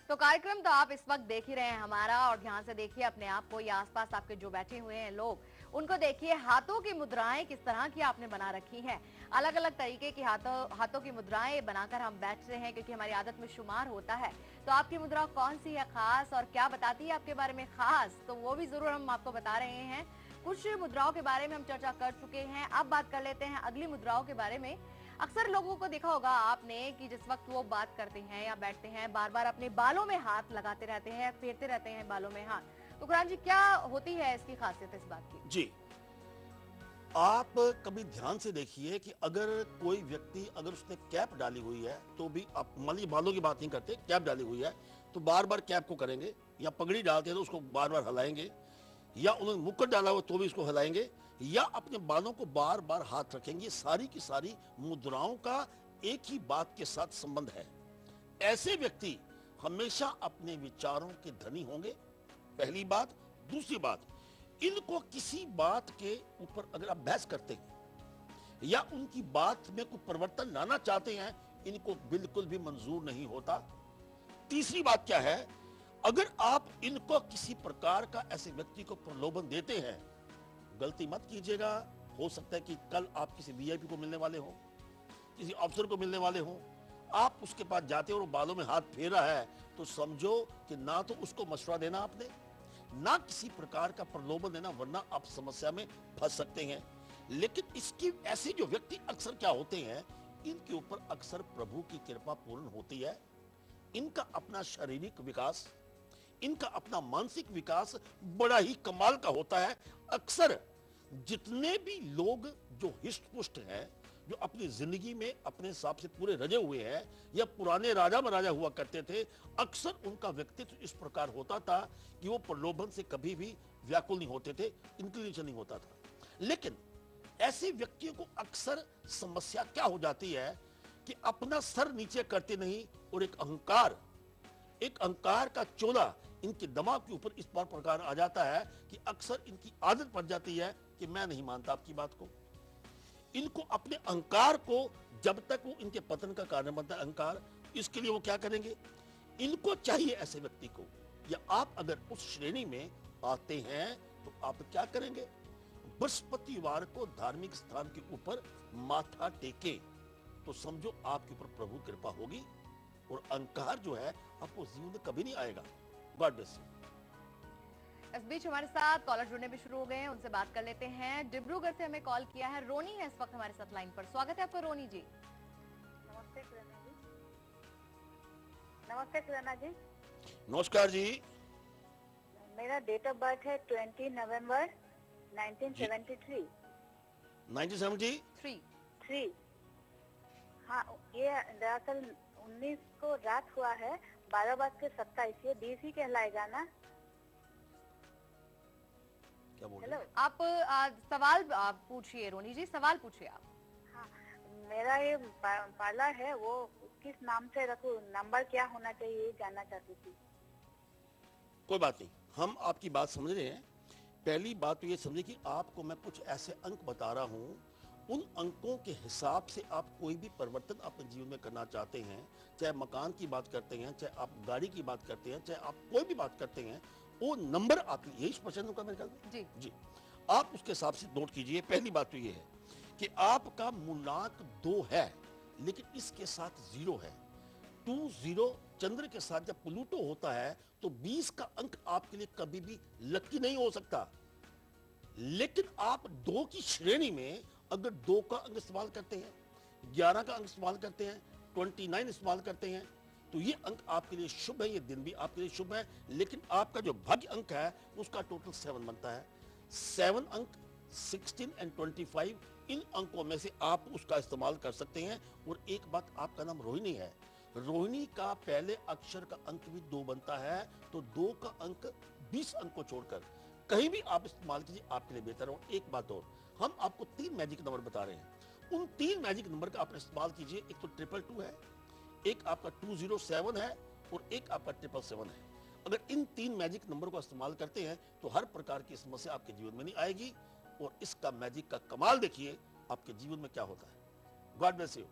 तो कार्यक्रम तो आप इस वक्त देख ही रहे हैं हमारा, और ध्यान से देखिए अपने आप को या आसपास आपके जो बैठे हुए हैं लोग, उनको देखिए। हाथों की मुद्राएं किस तरह की आपने बना रखी हैं। अलग अलग तरीके की हाथों की मुद्राएं बनाकर हम बैठ रहे हैं, क्योंकि हमारी आदत में शुमार होता है। तो आपकी मुद्रा कौन सी है खास, और क्या बताती है आपके बारे में खास, तो वो भी जरूर हम आपको बता रहे हैं। कुछ मुद्राओं के बारे में हम चर्चा कर चुके हैं, अब बात कर लेते हैं अगली मुद्राओं के बारे में। अक्सर लोगों को देखा होगा आपने कि जिस वक्त वो बात करते हैं या बैठते हैं, बार बार अपने बालों में हाथ लगाते रहते हैं, फेरते रहते हैं बालों में हाथ। तो कुरान जी, क्या होती है इसकी खासियत इस बात की? जी, आप कभी ध्यान से देखिए कि अगर कोई व्यक्ति अगर उसने कैप डाली हुई है तो भी, आप मान लीजिए बालों की बात नहीं करते, कैप डाली हुई है तो बार बार कैप को करेंगे, या पगड़ी डालते हैं तो उसको बार बार हिलाएंगे, या उन्होंने मुकुट डाला हुआ तो भी उसको हिलाएंगे, या अपने बालों को बार बार हाथ रखेंगे। सारी की सारी मुद्राओं का एक ही बात के साथ संबंध है। ऐसे व्यक्ति हमेशा अपने विचारों के धनी होंगे, पहली बात। दूसरी बात, इनको किसी बात के ऊपर अगर आप बहस करते हैं या उनकी बात में कोई परिवर्तन लाना चाहते हैं, इनको बिल्कुल भी मंजूर नहीं होता। तीसरी बात क्या है, अगर आप इनको किसी प्रकार का ऐसे व्यक्ति को प्रलोभन देते हैं, गलती मत कीजिएगा। हो सकता है कि कल आप किसी वीआईपी को मिलने वाले हो, किसी अफसर को मिलने वाले हो, आप उसके पास जाते हो और बालों में हाथ फेर रहा है, तो समझो कि ना तो उसको मशवरा देना आपने, ना किसी प्रकार का प्रलोभन देना, वरना आप समस्या में फंस सकते हैं। लेकिन इसकी ऐसे जो व्यक्ति अक्सर क्या होते हैं, इनके ऊपर अक्सर प्रभु की कृपा पूर्ण होती है। इनका अपना शारीरिक विकास, इनका अपना मानसिक विकास बड़ा ही कमाल का होता है। अक्सर जितने भी लोग जो हिष्ट पुष्ट हैं, जो अपनी जिंदगी में अपने हिसाब से पूरे रजे हुए हैं, या पुराने राजा महाराजा हुआ करते थे, अक्सर उनका व्यक्तित्व इस प्रकार होता था कि वो प्रलोभन से कभी भी व्याकुल नहीं होते थे, इंक्लिनेशन नहीं होता था। लेकिन ऐसे व्यक्तियों को अक्सर समस्या क्या हो जाती है कि अपना सर नीचे करते नहीं, और एक अहंकार का चोला इनके दिमाग के ऊपर इस बार प्रकार आ जाता है कि अक्सर इनकी आदत पड़ जाती है कि मैं नहीं मानता आपकी बात को। इनको अपने अहंकार को, जब तक वो इनके पतन का कारण बनता है अहंकार, इसके लिए वो क्या करेंगे, इनको चाहिए ऐसे व्यक्ति को। या आप अगर उस श्रेणी में आते हैं तो आप क्या करेंगे, बृहस्पतिवार को धार्मिक स्थान के ऊपर माथा टेके, तो समझो आपके ऊपर प्रभु कृपा होगी, और अहंकार जो है आपको जीवन में कभी नहीं आएगा। God bless you. इस बीच हमारे साथ कॉलर जुड़ने भी शुरू हो गए हैं, उनसे बात कर लेते हैं। डिब्रूगढ़ से हमें कॉल किया है रोनी है इस वक्त हमारे साथ लाइन पर। स्वागत है आपका रोनी जी। नमस्ते किरणा जी। नमस्ते किरणा जी। नमस्कार जी। मेरा डेट ऑफ बर्थ है 20 नवंबर 1973। 1973। 3। हाँ, ये दरअसल 19 को रात हुआ है, 12:27, ये डीसी कहलाएगा ना? क्या बोल हेलो। रहे हैं? आप सवाल पूछिए रोनी जी, सवाल पूछिए आप। हाँ, मेरा ये पार्लर है, वो किस नाम से रखूं, नंबर क्या होना चाहिए, ये जानना चाहती थी। कोई बात नहीं, हम आपकी बात समझ रहे हैं। पहली बात तो ये समझिए कि आपको मैं कुछ ऐसे अंक बता रहा हूं, उन अंकों के हिसाब से आप कोई भी परिवर्तन अपने जीवन में करना चाहते हैं, चाहे मकान की बात करते हैं, चाहे आप गाड़ी की बात करते हैं, चाहे आप कोई भी बात करते हैं, वो नंबर आप, यही प्रश्न होगा मेरे ख्याल में जी जी, आप उसके हिसाब से नोट कीजिए। पहली बात तो ये है कि आपका मूलांक 2 है, लेकिन इसके साथ 0 है। 20 चंद्र के साथ जब प्लूटो होता है तो 20 का अंक आपके लिए कभी भी लकी नहीं हो सकता। लेकिन आप 2 की श्रेणी में अगर 2 का अंक इस्तेमाल करते हैं, 11 का अंक इस्तेमाल करते हैं, 29 इस्तेमाल करते हैं, तो ये अंक आपके लिए शुभ है, ये दिन भी आपके लिए शुभ है। लेकिन आपका जो भाग्य अंक है उसका टोटल 7 बनता है। 7 अंक, 16 एंड 25, इन अंकों में से आप उसका इस्तेमाल कर सकते हैं। और एक बात, आपका नाम रोहिणी है, रोहिणी का पहले अक्षर का अंक भी 2 बनता है, तो 2 का अंक 20 अंक को छोड़कर कहीं भी आप इस्तेमाल कीजिए, आपके लिए बेहतर हो। एक बात और, हम आपको 3 मैजिक नंबर बता रहे हैं, उन 3 मैजिक नंबर का आप इस्तेमाल कीजिए। एक तो 222 है, एक आपका 207 है, और एक आपका 777 है। अगर इन 3 मैजिक नंबर को इस्तेमाल करते हैं तो हर प्रकार की समस्या आपके जीवन में नहीं आएगी। और इसका मैजिक का कमाल देखिए आपके जीवन में क्या होता है। God bless you.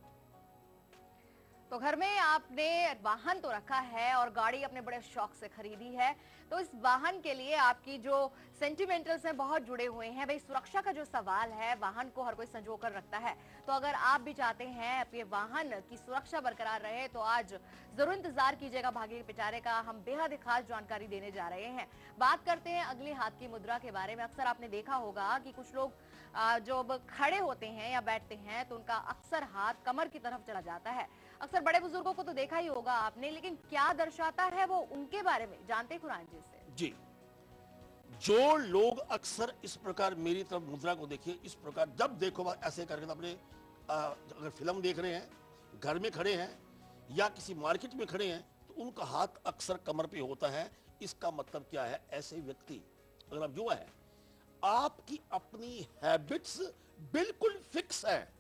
तो घर में आपने वाहन तो रखा है और गाड़ी अपने बड़े शौक से खरीदी है, तो इस वाहन के लिए आपकी जो सेंटिमेंटल्स हैं बहुत जुड़े हुए हैं। भाई सुरक्षा का जो सवाल है, वाहन को हर कोई संजो कर रखता है। तो अगर आप भी चाहते हैं अपने वाहन की सुरक्षा बरकरार रहे तो आज जरूर इंतजार कीजिएगा भाग्य के पिटारे का। हम बेहद खास जानकारी देने जा रहे हैं। बात करते हैं अगले हाथ की मुद्रा के बारे में। अक्सर आपने देखा होगा कि कुछ लोग जो अब खड़े होते हैं या बैठते हैं तो उनका अक्सर हाथ कमर की तरफ चला जाता है। अक्सर बड़े बुजुर्गों को तो देखा ही होगा आपने, लेकिन क्या दर्शाता है वो, उनके बारे में जानते खुरान जी से। जी, जो लोग अक्सर इस प्रकार मेरी तरफ मुद्रा को देखिए, इस प्रकार जब देखो बस ऐसे करके तो अपने अगर फिल्म देख रहे हैं, घर में खड़े हैं या किसी मार्केट में खड़े हैं तो उनका हाथ अक्सर कमर पे होता है। इसका मतलब क्या है? ऐसे व्यक्ति अगर आप युवा है, आपकी अपनी हैबिट्स बिल्कुल फिक्स है।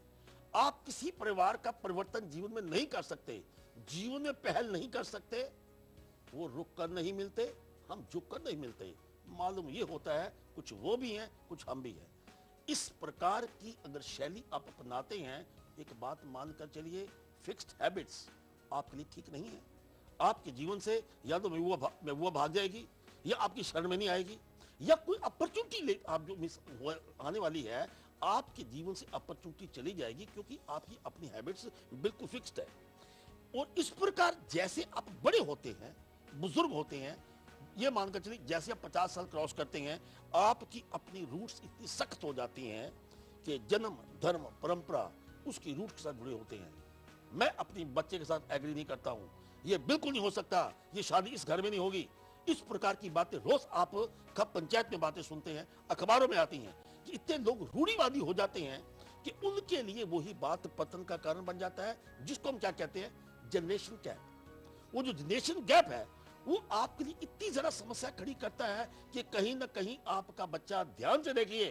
आप किसी परिवार का परिवर्तन जीवन में नहीं कर सकते, जीवन में पहल नहीं कर सकते। वो रुक कर नहीं मिलते, हम झुक कर नहीं मिलते। मालूम ये होता है कुछ वो भी हैं, कुछ हम भी हैं। इस प्रकार की अगर शैली आप अपनाते हैं, एक बात मानकर चलिए, फिक्स्ड हैबिट्स आपके लिए ठीक नहीं है। आपके जीवन से या तो महबूबा भाग जाएगी, या आपकी शरण में नहीं आएगी, या कोई अपॉर्चुनिटी आप जो मिस आने वाली है, आपके जीवन से अपॉर्चुनिटी चली जाएगी, क्योंकि आपकी अपनी हैबिट्स बिल्कुल फिक्स्ड है। और इस प्रकार जैसे आप बड़े होते हैं, बुजुर्ग होते हैं, ये मानकर चलिए जैसे आप 50 साल क्रॉस करते हैं, आपकी अपनी रूट्स इतनी सख्त हो जाती हैं कि जन्म धर्म परंपरा उसकी रूट के साथ जुड़े होते हैं। मैं अपनी बच्चे के साथ एग्री नहीं करता हूं, ये बिल्कुल नहीं हो सकता, ये शादी इस घर में नहीं होगी। इस प्रकार की बातें रोज आप कब पंचायत में बातें सुनते हैं, अखबारों में आती हैं कि इतने लोग रूढ़िवादी हो जाते हैं कि उनके लिए वही बात पतन का कारण बन जाता है, जिसको हम क्या कहते हैं, जनरेशन गैप। वो जो जनरेशन गैप है वो आपके लिए इतनी ज्यादा समस्या खड़ी करता है कि कहीं ना कहीं आपका बच्चा, ध्यान से देखिए,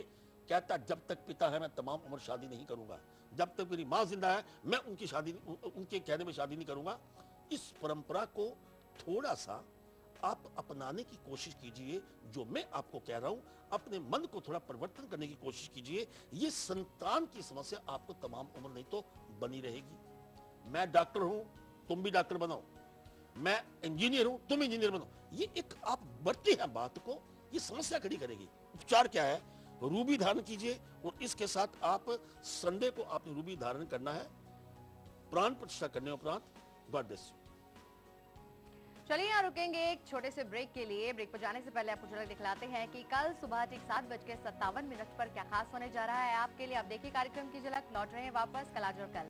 कहता जब तक पिता है मैं तमाम उम्र शादी नहीं करूंगा, जब तक मेरी माँ जिंदा है मैं उनके कहने में शादी नहीं करूंगा। इस परंपरा को थोड़ा सा आप अपनाने की कोशिश कीजिए। जो मैं आपको कह रहा हूं, अपने मन को थोड़ा परिवर्तन करने की कोशिश कीजिए। ये संतान की समस्या आपको तमाम उम्र नहीं तो बनी रहेगी। मैं डॉक्टर हूं, तुम भी डॉक्टर बनो, मैं इंजीनियर हूं, तुम इंजीनियर बनो, ये एक आप बढ़ते हैं बात को, ये समस्या खड़ी करेगी। उपचार क्या है? रूबी धारण कीजिए, और इसके साथ आप संडे को आपने रूबी धारण करना है। प्राण प्रतिष्ठा करने उपरांत गॉड ब्लेस यू। चलिए यहाँ रुकेंगे एक छोटे से ब्रेक के लिए। ब्रेक पर जाने से पहले आपको झलक दिखलाते हैं कि कल सुबह ठीक 7:57 पर क्या खास होने जा रहा है आपके लिए। आप देखिए कार्यक्रम की झलक। लौट रहे हैं वापस कल आज और कल।